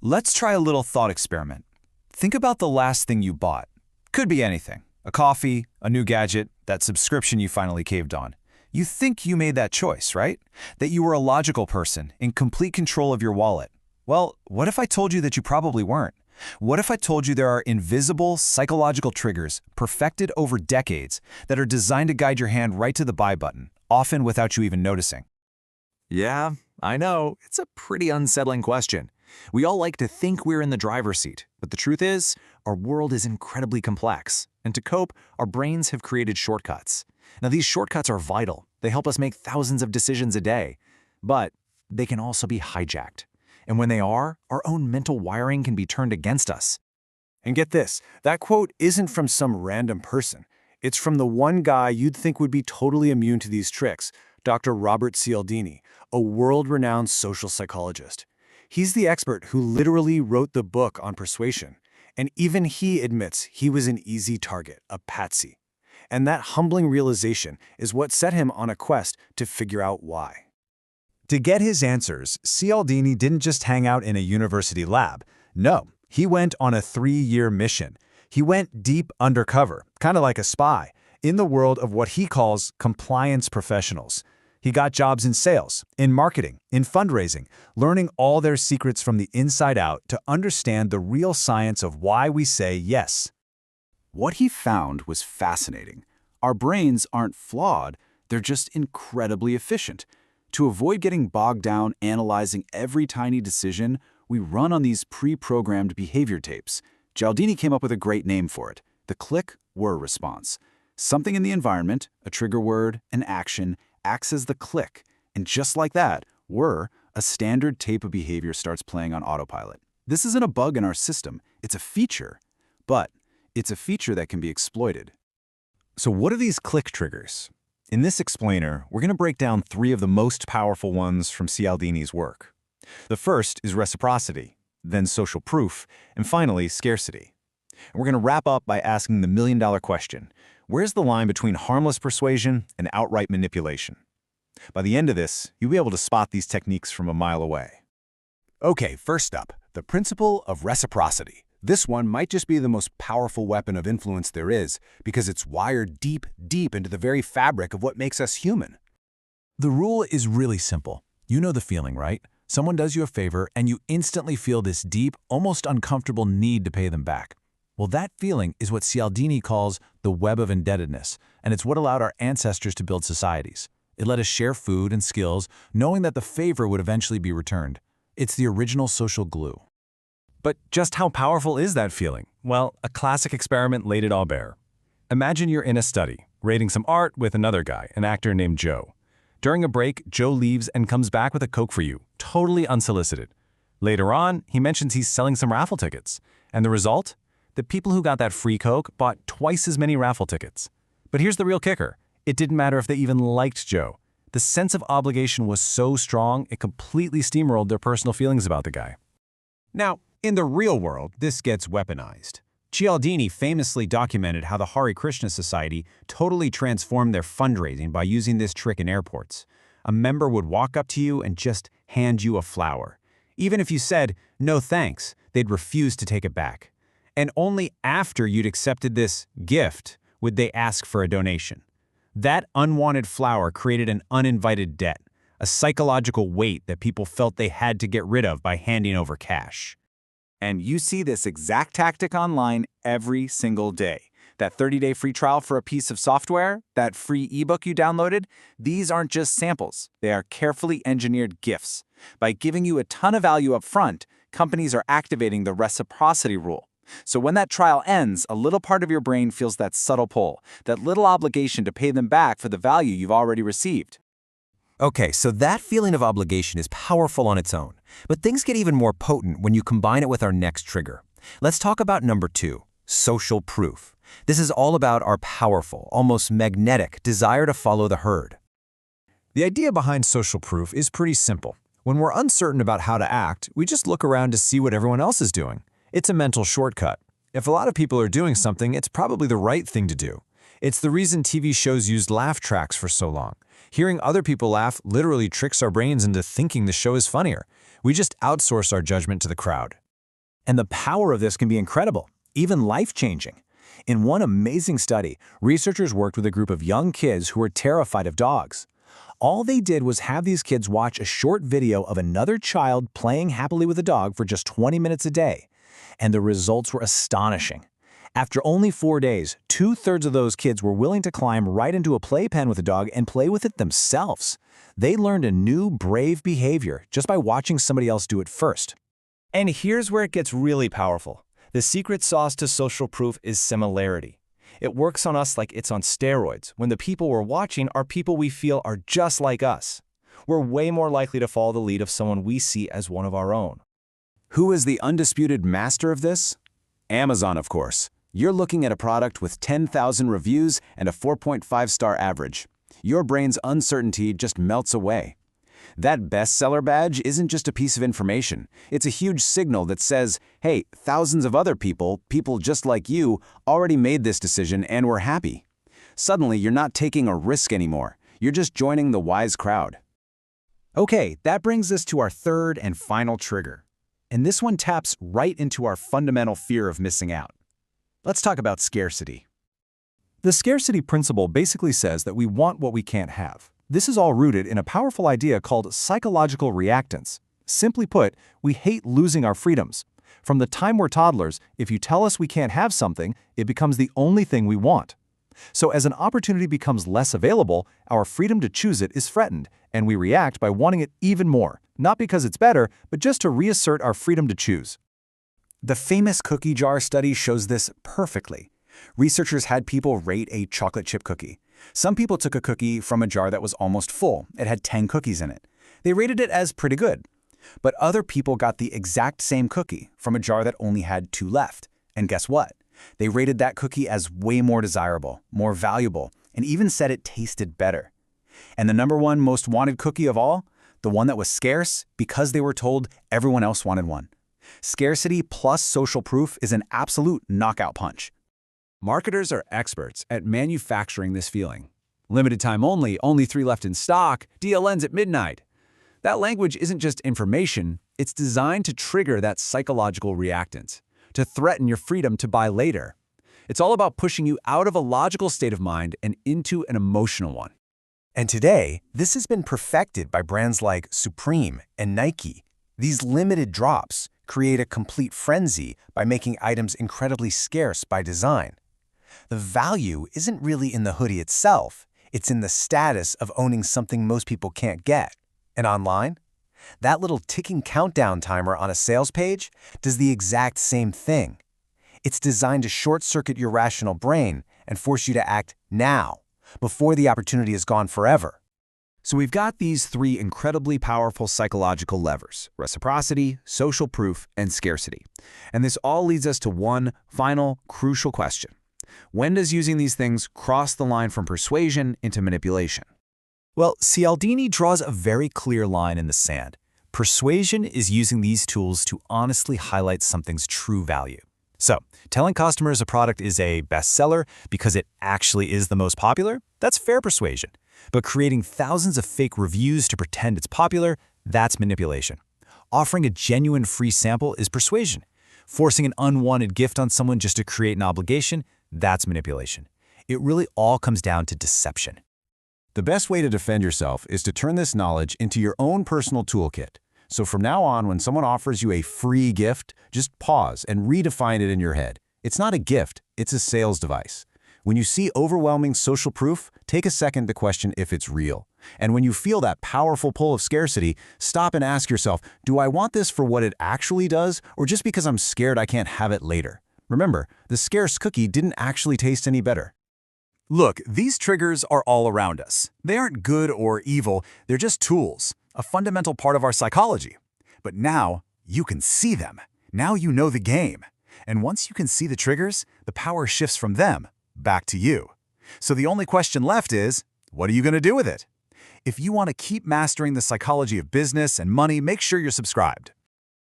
Let's try a little thought experiment. Think about the last thing you bought. Could be anything. A coffee, a new gadget, that subscription you finally caved on. You think you made that choice, right? That you were a logical person, in complete control of your wallet. Well, what if I told you that you probably weren't? What if I told you there are invisible psychological triggers, perfected over decades, that are designed to guide your hand right to the buy button, often without you even noticing? Yeah, I know. It's a pretty unsettling question. We all like to think we're in the driver's seat, but the truth is, our world is incredibly complex, and to cope, our brains have created shortcuts. Now, these shortcuts are vital. They help us make thousands of decisions a day, but they can also be hijacked. And when they are, our own mental wiring can be turned against us. And get this, that quote isn't from some random person. It's from the one guy you'd think would be totally immune to these tricks, Dr. Robert Cialdini, a world-renowned social psychologist. He's the expert who literally wrote the book on persuasion, and even he admits he was an easy target, a patsy. And that humbling realization is what set him on a quest to figure out why. To get his answers, Cialdini didn't just hang out in a university lab. No, he went on a 3-year mission. He went deep undercover, kind of like a spy, in the world of what he calls compliance professionals. He got jobs in sales, in marketing, in fundraising, learning all their secrets from the inside out to understand the real science of why we say yes. What he found was fascinating. Our brains aren't flawed, they're just incredibly efficient. To avoid getting bogged down analyzing every tiny decision, we run on these pre-programmed behavior tapes. Cialdini came up with a great name for it, the click-whir response. Something in the environment, a trigger word, an action, acts as the click. And just like that, whir, a standard tape of behavior starts playing on autopilot. This isn't a bug in our system, it's a feature. But it's a feature that can be exploited. So what are these click triggers? In this explainer, we're going to break down 3 of the most powerful ones from Cialdini's work. The first is reciprocity, then social proof, and finally scarcity. And we're going to wrap up by asking the million-dollar question: where's the line between harmless persuasion and outright manipulation? By the end of this, you'll be able to spot these techniques from a mile away. Okay, first up, the principle of reciprocity. This one might just be the most powerful weapon of influence there is, because it's wired deep, deep into the very fabric of what makes us human. The rule is really simple. You know the feeling, right? Someone does you a favor and you instantly feel this deep, almost uncomfortable need to pay them back. Well, that feeling is what Cialdini calls the web of indebtedness, and it's what allowed our ancestors to build societies. It let us share food and skills, knowing that the favor would eventually be returned. It's the original social glue. But just how powerful is that feeling? Well, a classic experiment laid it all bare. Imagine you're in a study, rating some art with another guy, an actor named Joe. During a break, Joe leaves and comes back with a Coke for you, totally unsolicited. Later on, he mentions he's selling some raffle tickets. And the result? The people who got that free Coke bought twice as many raffle tickets. But here's the real kicker. It didn't matter if they even liked Joe. The sense of obligation was so strong, it completely steamrolled their personal feelings about the guy. Now, in the real world, this gets weaponized. Cialdini famously documented how the Hare Krishna Society totally transformed their fundraising by using this trick in airports. A member would walk up to you and just hand you a flower. Even if you said, "No thanks," they'd refuse to take it back. And only after you'd accepted this gift would they ask for a donation. That unwanted flower created an uninvited debt, a psychological weight that people felt they had to get rid of by handing over cash. And you see this exact tactic online every single day. That 30-day free trial for a piece of software, that free ebook you downloaded, these aren't just samples. They are carefully engineered gifts. By giving you a ton of value up front, companies are activating the reciprocity rule. So when that trial ends, a little part of your brain feels that subtle pull, that little obligation to pay them back for the value you've already received. Okay, so that feeling of obligation is powerful on its own, but things get even more potent when you combine it with our next trigger. Let's talk about number 2, social proof. This is all about our powerful, almost magnetic desire to follow the herd. The idea behind social proof is pretty simple. When we're uncertain about how to act, we just look around to see what everyone else is doing. It's a mental shortcut. If a lot of people are doing something, it's probably the right thing to do. It's the reason TV shows used laugh tracks for so long. Hearing other people laugh literally tricks our brains into thinking the show is funnier. We just outsource our judgment to the crowd. And the power of this can be incredible, even life-changing. In one amazing study, researchers worked with a group of young kids who were terrified of dogs. All they did was have these kids watch a short video of another child playing happily with a dog for just 20 minutes a day. And the results were astonishing. After only 4 days, 2/3 of those kids were willing to climb right into a playpen with a dog and play with it themselves. They learned a new, brave behavior just by watching somebody else do it first. And here's where it gets really powerful. The secret sauce to social proof is similarity. It works on us like it's on steroids when the people we're watching are people we feel are just like us. We're way more likely to follow the lead of someone we see as one of our own. Who is the undisputed master of this? Amazon, of course. You're looking at a product with 10,000 reviews and a 4.5-star average. Your brain's uncertainty just melts away. That bestseller badge isn't just a piece of information. It's a huge signal that says, hey, thousands of other people just like you, already made this decision and were happy. Suddenly, you're not taking a risk anymore. You're just joining the wise crowd. Okay, that brings us to our third and final trigger. And this one taps right into our fundamental fear of missing out. Let's talk about scarcity. The scarcity principle basically says that we want what we can't have. This is all rooted in a powerful idea called psychological reactance. Simply put, we hate losing our freedoms. From the time we're toddlers, if you tell us we can't have something, it becomes the only thing we want. So as an opportunity becomes less available, our freedom to choose it is threatened, and we react by wanting it even more, not because it's better, but just to reassert our freedom to choose. The famous cookie jar study shows this perfectly. Researchers had people rate a chocolate chip cookie. Some people took a cookie from a jar that was almost full. It had 10 cookies in it. They rated it as pretty good. But other people got the exact same cookie from a jar that only had 2 left. And guess what? They rated that cookie as way more desirable, more valuable, and even said it tasted better. And the #1 most wanted cookie of all? The one that was scarce because they were told everyone else wanted one. Scarcity plus social proof is an absolute knockout punch. Marketers are experts at manufacturing this feeling. Limited time only 3 left in stock, deal ends at midnight. That language isn't just information, it's designed to trigger that psychological reactance, to threaten your freedom to buy later. It's all about pushing you out of a logical state of mind and into an emotional one. And today, this has been perfected by brands like Supreme and Nike. These limited drops create a complete frenzy by making items incredibly scarce by design. The value isn't really in the hoodie itself, it's in the status of owning something most people can't get. And online? That little ticking countdown timer on a sales page does the exact same thing. It's designed to short-circuit your rational brain and force you to act now, before the opportunity is gone forever. So we've got these 3 incredibly powerful psychological levers: reciprocity, social proof, and scarcity. And this all leads us to one final, crucial question. When does using these things cross the line from persuasion into manipulation? Well, Cialdini draws a very clear line in the sand. Persuasion is using these tools to honestly highlight something's true value. So, telling customers a product is a bestseller because it actually is the most popular, that's fair persuasion. But creating thousands of fake reviews to pretend it's popular, that's manipulation. Offering a genuine free sample is persuasion. Forcing an unwanted gift on someone just to create an obligation, that's manipulation. It really all comes down to deception. The best way to defend yourself is to turn this knowledge into your own personal toolkit. So from now on, when someone offers you a free gift, just pause and redefine it in your head. It's not a gift, it's a sales device. When you see overwhelming social proof, take a second to question if it's real. And when you feel that powerful pull of scarcity, stop and ask yourself, do I want this for what it actually does, or just because I'm scared I can't have it later? Remember, the scarce cookie didn't actually taste any better. Look, these triggers are all around us. They aren't good or evil, they're just tools, a fundamental part of our psychology. But now, you can see them. Now you know the game. And once you can see the triggers, the power shifts from them back to you. So the only question left is, what are you going to do with it? If you want to keep mastering the psychology of business and money, make sure you're subscribed.